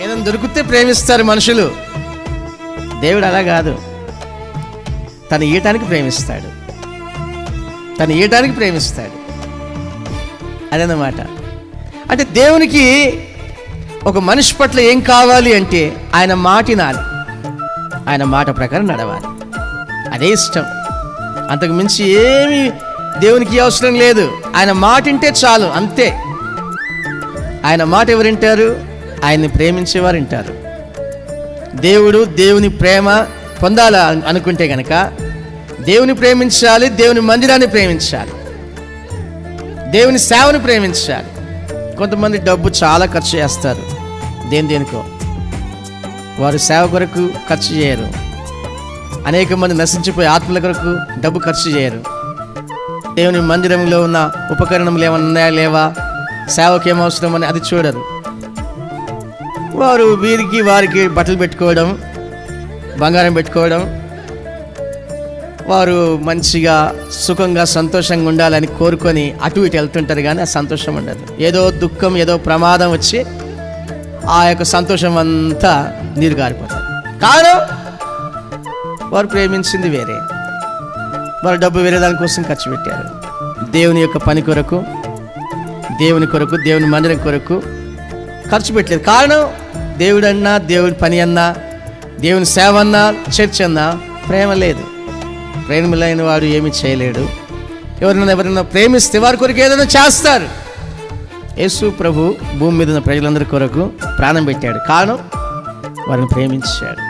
ఏదైనా దొరికితే ప్రేమిస్తారు మనుషులు. దేవుడు అలా కాదు. తను ఇయ్యటానికి ప్రేమిస్తాడు, తను ఇయ్యటానికి ప్రేమిస్తాడు. అదన్నమాట. అంటే దేవునికి ఒక మనిషి పట్ల ఏం కావాలి అంటే ఆయన మాట వినాలి, ఆయన మాట ప్రకారం నడవాలి. అదే ఇష్టం. అంతకు మించి ఏమీ దేవునికి అవసరం లేదు. ఆయన మాట వింటే చాలు, అంతే. ఆయన మాట ఎవరు వింటారు? ఆయన్ని ప్రేమించేవారు వింటారు. దేవుడు దేవుని ప్రేమ పొందాలా అనుకుంటే గనక దేవుని ప్రేమించాలి, దేవుని మందిరాన్ని ప్రేమించాలి, దేవుని సేవను ప్రేమించాలి. కొంతమంది డబ్బు చాలా ఖర్చు చేస్తారు, దేనికో. వారు సేవ కొరకు ఖర్చు చేయరు. అనేక మంది నశించిపోయే ఆత్మల కొరకు డబ్బు ఖర్చు చేయరు. దేవుని మందిరంలో ఉన్న ఉపకరణములు ఏమన్నా ఉన్నాయా లేవా, సేవకి ఏమవసరం అని అది చూడరు. వారు వీరికి వారికి బట్టలు పెట్టుకోవడం, బంగారం పెట్టుకోవడం, వారు మంచిగా సుఖంగా సంతోషంగా ఉండాలని కోరుకొని అటు ఇటు వెళ్తుంటారు. కానీ ఆ సంతోషం ఉండదు. ఏదో దుఃఖం, ఏదో ప్రమాదం వచ్చి ఆ యొక్క సంతోషం అంతా నీరు గారిపోతుంది. కారణం వారు ప్రేమించింది వేరే, వారు డబ్బు వేరే దానికోసం ఖర్చు పెట్టారు. దేవుని యొక్క పని కొరకు, దేవుని కొరకు, దేవుని మందిరం కొరకు ఖర్చు పెట్టలేదు. కారణం దేవుడన్నా, దేవుని పని అన్నా, దేవుని సేవ అన్నా, చర్చ్ అన్నా ప్రేమ లేదు. ప్రేమ లేని వాడు ఏమీ చేయలేడు. ఎవరైనా ప్రేమిస్తే వారి కొరకు ఏదైనా చేస్తారు. యేసు ప్రభు భూమి మీద ఉన్న ప్రజలందరి కొరకు ప్రాణం పెట్టాడు. కారణం వారిని ప్రేమించాడు.